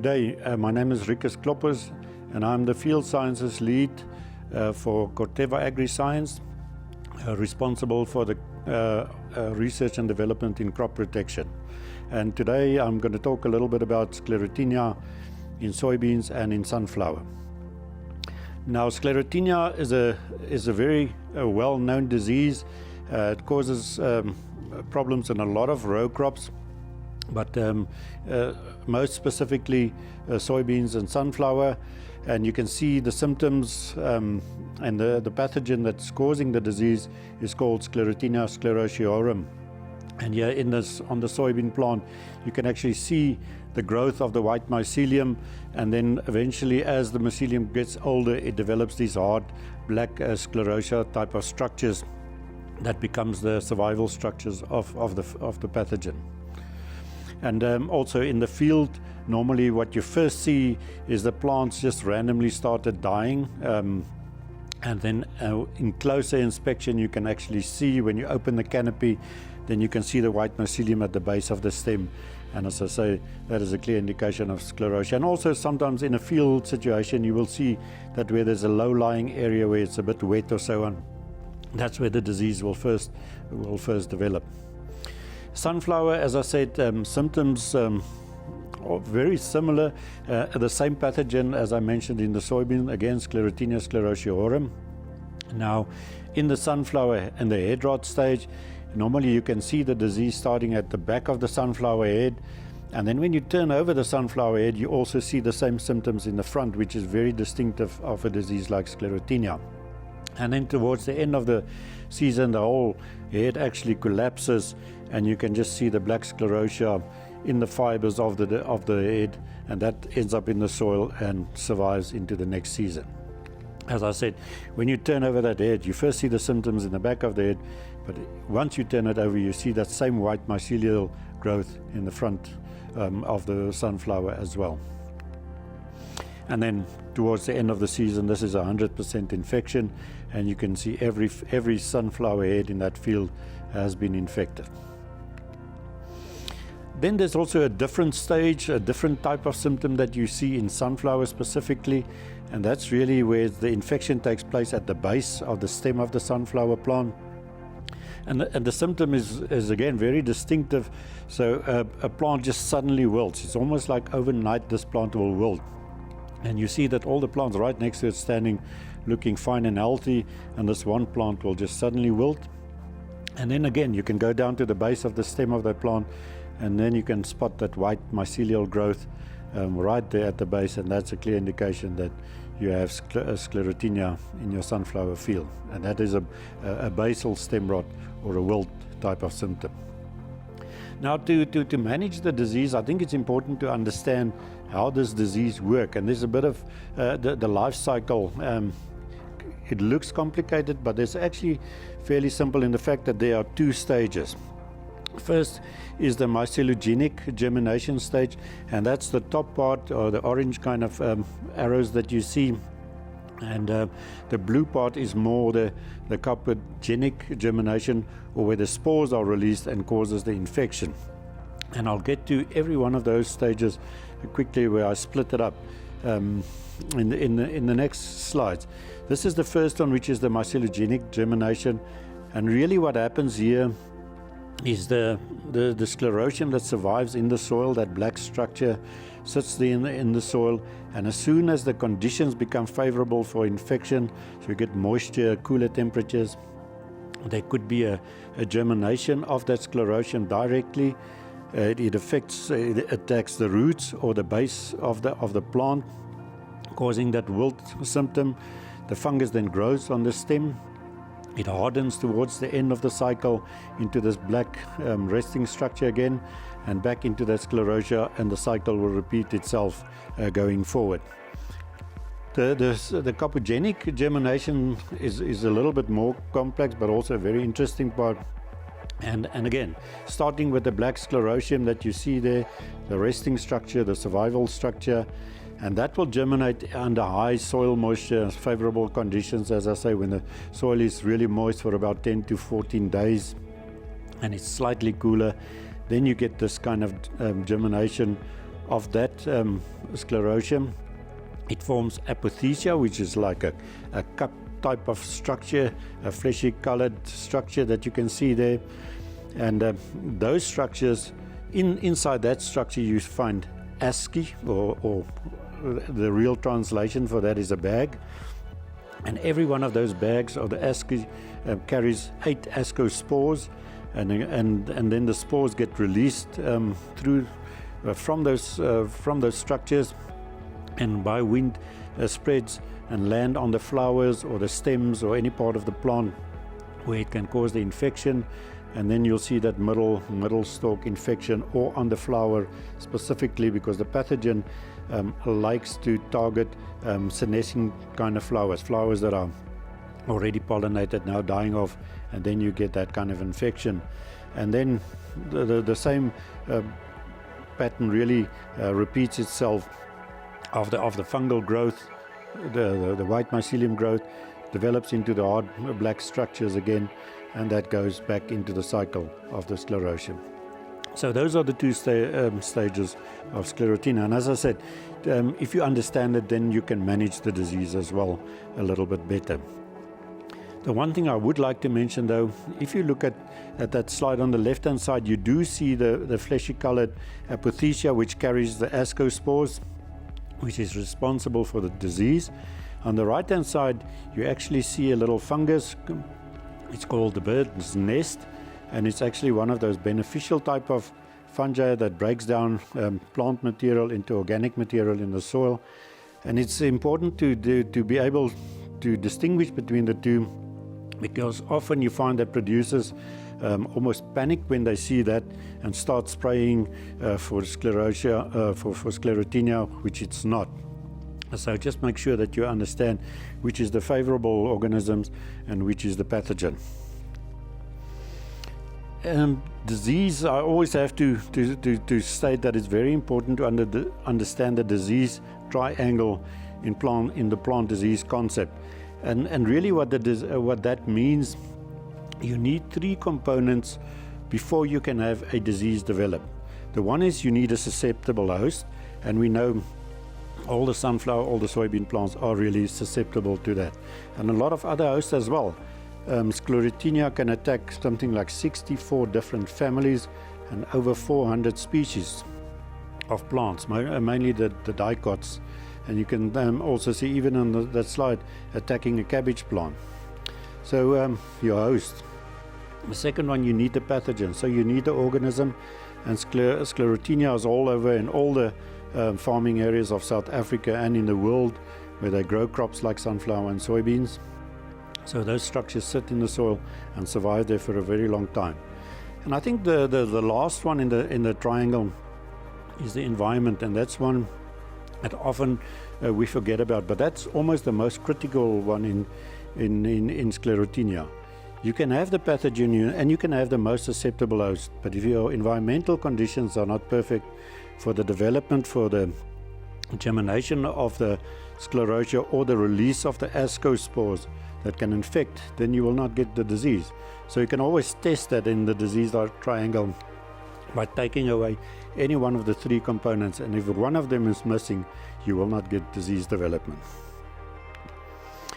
Good day, my name is Rikus Kloppers and I'm the Field Sciences Lead for Corteva Agriscience, responsible for the research and development in crop protection. And today I'm going to talk a little bit about Sclerotinia in soybeans and in sunflower. Now, Sclerotinia is a very well-known disease. It causes problems in a lot of row crops, but most specifically soybeans and sunflower. And you can see the symptoms and the pathogen that's causing the disease is called Sclerotinia sclerotiorum. And here on the soybean plant, you can actually see the growth of the white mycelium, and then eventually as the mycelium gets older, it develops these hard black sclerotia type of structures that becomes the survival structures of the pathogen. And also in the field, normally what you first see is the plants just randomly started dying. And then in closer inspection, you can actually see when you open the canopy, then you can see the white mycelium at the base of the stem. And as I say, that is a clear indication of sclerotia. And also sometimes in a field situation, you will see that where there's a low-lying area where it's a bit wet or so on, that's where the disease will first develop. Sunflower, as I said, symptoms are very similar. The same pathogen as I mentioned in the soybean, again, Sclerotinia sclerotiorum. Now, in the sunflower and the head rot stage, normally you can see the disease starting at the back of the sunflower head. And then when you turn over the sunflower head, you also see the same symptoms in the front, which is very distinctive of a disease like Sclerotinia. And then towards the end of the season, the whole head actually collapses, and you can just see the black sclerotia in the fibers of the head, and that ends up in the soil and survives into the next season. As I said, when you turn over that head, you first see the symptoms in the back of the head, but once you turn it over, you see that same white mycelial growth in the front of the sunflower as well. And then towards the end of the season, this is 100% infection, and you can see every sunflower head in that field has been infected. Then there's also a different stage, a different type of symptom that you see in sunflower specifically, and that's really where the infection takes place at the base of the stem of the sunflower plant. And the symptom is again very distinctive. So a plant just suddenly wilts. It's almost like overnight this plant will wilt. And you see that all the plants right next to it standing looking fine and healthy, and this one plant will just suddenly wilt. And then again, you can go down to the base of the stem of that plant, and then you can spot that white mycelial growth right there at the base, and that's a clear indication that you have Sclerotinia in your sunflower field. And that is a basal stem rot or a wilt type of symptom. Now, to manage the disease, I think it's important to understand how this disease works. And there's a bit of the life cycle. It looks complicated, but it's actually fairly simple in the fact that there are two stages. First is the mycelogenic germination stage, and that's the top part, or the orange kind of arrows that you see. And the blue part is more the carpogenic germination, or where the spores are released and causes the infection. And I'll get to every one of those stages quickly where I split it up in the next slides. This is the first one, which is the mycelogenic germination. And really what happens here is the sclerotium that survives in the soil, that black structure sits there in the soil, and as soon as the conditions become favorable for infection, so you get moisture, cooler temperatures, there could be a germination of that sclerotium directly. It attacks the roots or the base of the plant, causing that wilt symptom. The fungus then grows on the stem. It hardens towards the end of the cycle into this black resting structure again, and back into that sclerotia, and the cycle will repeat itself going forward. The carpogenic germination is a little bit more complex, but also a very interesting part. And again, starting with the black sclerotium that you see there, the resting structure, the survival structure, and that will germinate under high soil moisture, favorable conditions, as I say, when the soil is really moist for about 10 to 14 days and it's slightly cooler. Then you get this kind of germination of that sclerotium, it forms apothecia, which is like a cup type of structure, a fleshy colored structure that you can see there. And those structures, inside that structure you find asci, or the real translation for that is a bag. And every one of those bags, or the asci, carries 8 ascospores, and then the spores get released from those structures, and by wind spreads and land on the flowers or the stems or any part of the plant where it can cause the infection. And then you'll see that middle stalk infection, or on the flower specifically, because the pathogen likes to target senescing kind of flowers that are already pollinated, now dying off, and then you get that kind of infection. And then the same pattern really repeats itself of the fungal growth. The white mycelium growth develops into the hard black structures again, and that goes back into the cycle of the sclerotium. So those are the 2 stages of Sclerotinia. And as I said, if you understand it, then you can manage the disease as well a little bit better. The one thing I would like to mention though, if you look at that slide on the left hand side, you do see the fleshy colored apothecia, which carries the ascospores, which is responsible for the disease. On the right hand side, you actually see a little fungus. It's called the bird's nest, and it's actually one of those beneficial type of fungi that breaks down plant material into organic material in the soil. And it's important to be able to distinguish between the two, because often you find that producers almost panic when they see that and start spraying for Sclerotinia, which it's not. So just make sure that you understand which is the favorable organisms and which is the pathogen. Disease, I always have to state that it's very important to understand the disease triangle in the plant disease concept. And really what that means, you need 3 components before you can have a disease develop. The one is you need a susceptible host, and we know all the sunflower, all the soybean plants are really susceptible to that. And a lot of other hosts as well. Sclerotinia can attack something like 64 different families and over 400 species of plants, mainly the dicots. And you can also see, even on that slide, attacking a cabbage plant. So your host. The second one, you need the pathogen. So you need the organism, and Sclerotinia is all over in all the farming areas of South Africa and in the world where they grow crops like sunflower and soybeans. So those structures sit in the soil and survive there for a very long time. And I think the last one in the triangle is the environment, and that's one that often we forget about, but that's almost the most critical one in Sclerotinia. You can have the pathogen and you can have the most susceptible host, but if your environmental conditions are not perfect for the development, for the germination of the sclerotia or the release of the ascospores that can infect, then you will not get the disease. So you can always test that in the disease triangle by taking away any one of the 3 components, and if one of them is missing, you will not get disease development.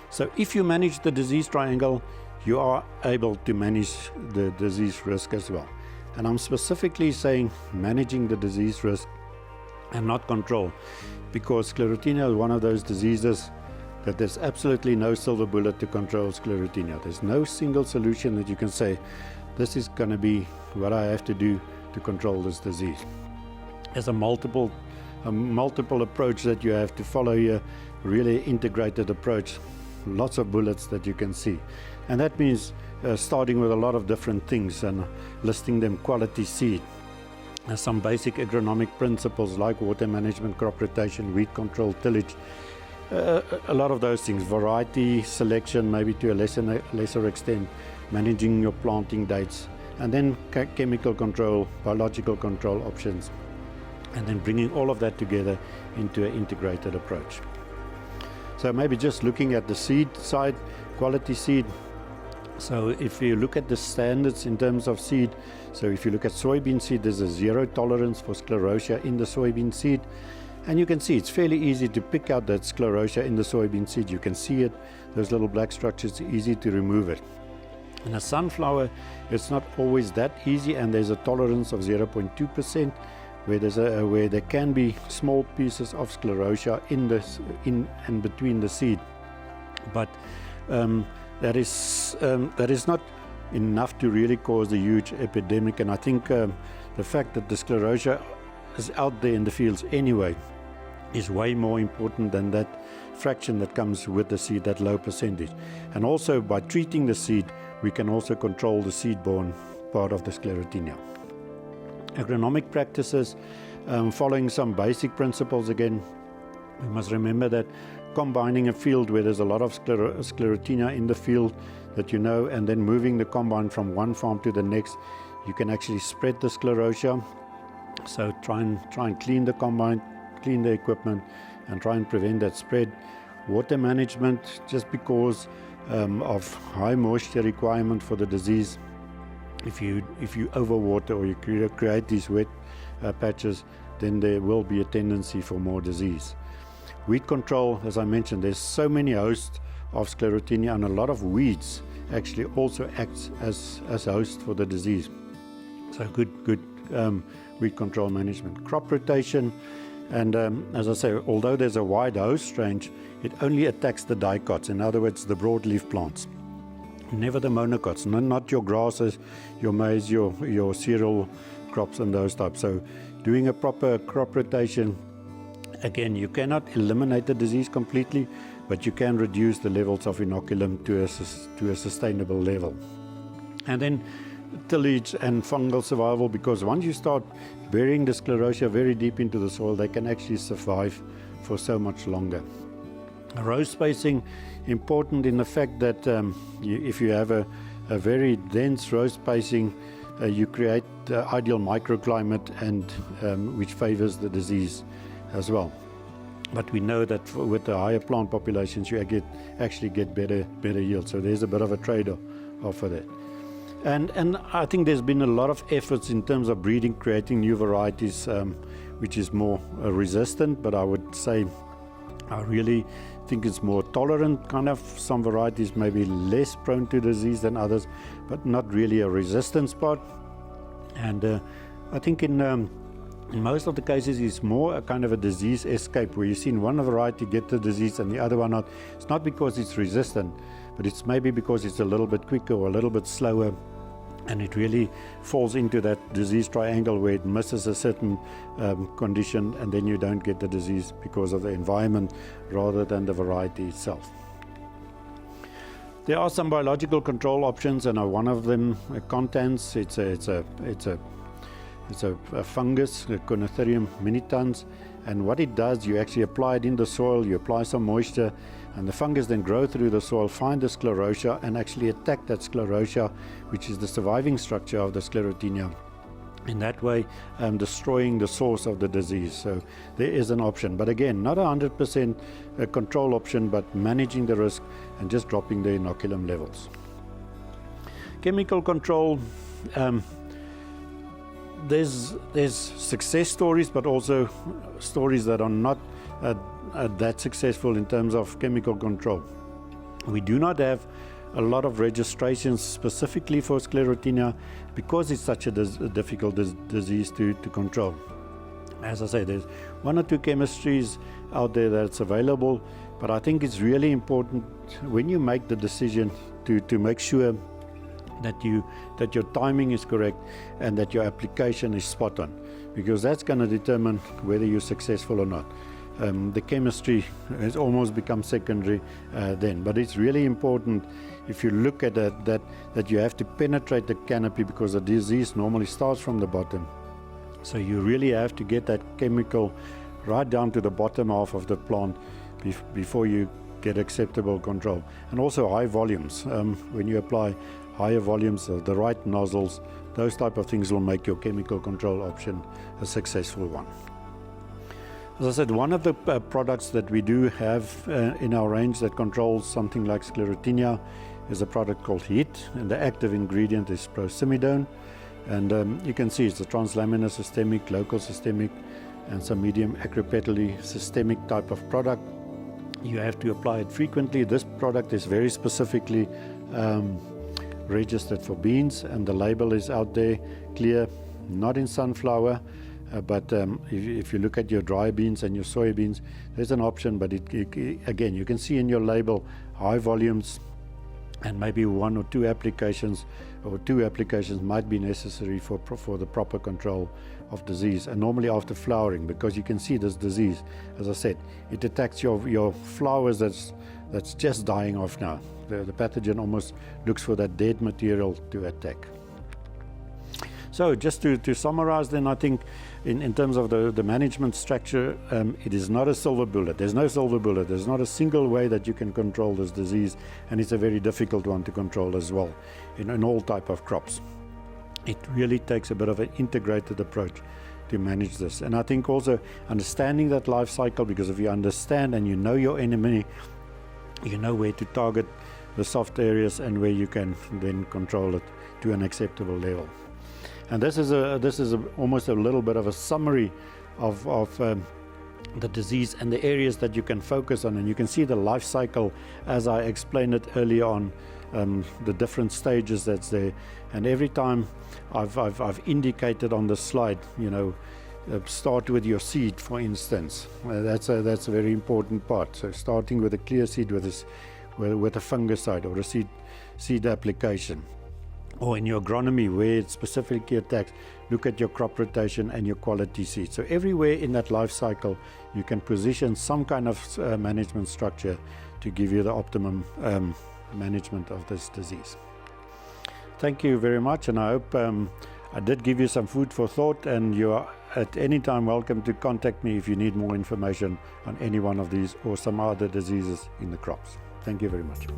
So if you manage the disease triangle, you are able to manage the disease risk as well. And I'm specifically saying managing the disease risk and not control, because Sclerotinia is one of those diseases that there's absolutely no silver bullet to control Sclerotinia. There's no single solution that you can say, this is going to be what I have to do to control this disease. There's a multiple approach that you have to follow here, really integrated approach, lots of bullets that you can see. And that means starting with a lot of different things and listing them: quality seed, some basic agronomic principles like water management, crop rotation, weed control, tillage, a lot of those things, variety selection, maybe to a lesser extent, managing your planting dates, and then chemical control, biological control options, and then bringing all of that together into an integrated approach. So maybe just looking at the seed side, quality seed, So if you look at the standards in terms of seed, so if you look at soybean seed, there's a 0 tolerance for sclerotia in the soybean seed. And you can see it's fairly easy to pick out that sclerotia in the soybean seed. You can see it, those little black structures, easy to remove it. In a sunflower, it's not always that easy, and there's a tolerance of 0.2%, where there can be small pieces of sclerotia in and between the seed. But that is not enough to really cause a huge epidemic, and I think the fact that the sclerotia is out there in the fields anyway is way more important than that fraction that comes with the seed, that low percentage. And also by treating the seed, we can also control the seed-borne part of the Sclerotinia. Agronomic practices, following some basic principles again, we must remember that combining a field where there's a lot of Sclerotinia in the field that you know, and then moving the combine from one farm to the next, you can actually spread the sclerotia. So try and clean the combine, clean the equipment, and try and prevent that spread. Water management, just because of high moisture requirement for the disease, if you overwater or you create these wet patches, then there will be a tendency for more disease. Weed control, as I mentioned, there's so many hosts of Sclerotinia, and a lot of weeds actually also acts as hosts for the disease. So good weed control management. Crop rotation, and as I say, although there's a wide host range, it only attacks the dicots, in other words the broadleaf plants, never the monocots, not your grasses, your maize, your cereal crops and those types. So doing a proper crop rotation, again, you cannot eliminate the disease completely, but you can reduce the levels of inoculum to a sustainable level. And then tillage and fungal survival, because once you start burying the sclerotia very deep into the soil, they can actually survive for so much longer. Row spacing, important in the fact that if you have a very dense row spacing, you create the ideal microclimate, and which favors the disease as well. But we know that with the higher plant populations, you actually get better yield. So there's a bit of a trade-off for that. And I think there's been a lot of efforts in terms of breeding, creating new varieties, which is more resistant. But I would say I really think it's more tolerant kind of. Some varieties may be less prone to disease than others, but not really a resistance part. And I think in most of the cases, it's more a kind of a disease escape, where you've seen one variety get the disease and the other one not. It's not because it's resistant, but it's maybe because it's a little bit quicker or a little bit slower, and it really falls into that disease triangle where it misses a certain condition, and then you don't get the disease because of the environment rather than the variety itself. There are some biological control options, and one of them contents. It's a fungus, Corteva minitans, and what it does, you actually apply it in the soil, you apply some moisture, and the fungus then grow through the soil, find the sclerotia, and actually attack that sclerotia, which is the surviving structure of the Sclerotinia. In that way, destroying the source of the disease. So there is an option, but again, not 100% a control option, but managing the risk and just dropping the inoculum levels. Chemical control. There's success stories, but also stories that are not that successful in terms of chemical control. We do not have a lot of registrations specifically for Sclerotinia because it's such a difficult disease to control. As I say, there's one or two chemistries out there that's available, but I think it's really important when you make the decision to make sure that your timing is correct and that your application is spot on, because that's going to determine whether you're successful or not. The chemistry has almost become secondary then, but it's really important if you look at that you have to penetrate the canopy, because the disease normally starts from the bottom. So you really have to get that chemical right down to the bottom half of the plant before you get acceptable control. And also high volumes. When you apply higher volumes, the right nozzles, those type of things will make your chemical control option a successful one. As I said, one of the products that we do have in our range that controls something like Sclerotinia is a product called HEAT, and the active ingredient is prosimidone. And you can see it's a translaminar systemic, local systemic, and some medium acropetally systemic type of product. You have to apply it frequently. This product is very specifically registered for beans, and the label is out there clear, not in sunflower. But if you look at your dry beans and your soybeans, there's an option, but again, you can see in your label high volumes, and maybe 1 or 2 applications, or 2 applications might be necessary for the proper control of disease. And normally after flowering, because you can see this disease, as I said, it attacks your flowers that's just dying off now. The pathogen almost looks for that dead material to attack. So just to summarize then, I think in terms of the management structure, it is not a silver bullet. There's no silver bullet. There's not a single way that you can control this disease, and it's a very difficult one to control as well in all type of crops. It really takes a bit of an integrated approach to manage this. And I think also understanding that life cycle, because if you understand and you know your enemy, you know where to target the soft areas and where you can then control it to an acceptable level. And this is almost a little bit of a summary of the disease and the areas that you can focus on. And you can see the life cycle as I explained it earlier on, the different stages that's there. And every time I've indicated on the slide, you know, start with your seed, for instance. That's a very important part. So starting with a clear seed with a fungicide or a seed application. Or in your agronomy, where it specifically attacks, look at your crop rotation and your quality seed. So everywhere in that life cycle, you can position some kind of management structure to give you the optimum management of this disease. Thank you very much, and I hope I did give you some food for thought, and you are at any time welcome to contact me if you need more information on any one of these or some other diseases in the crops. Thank you very much.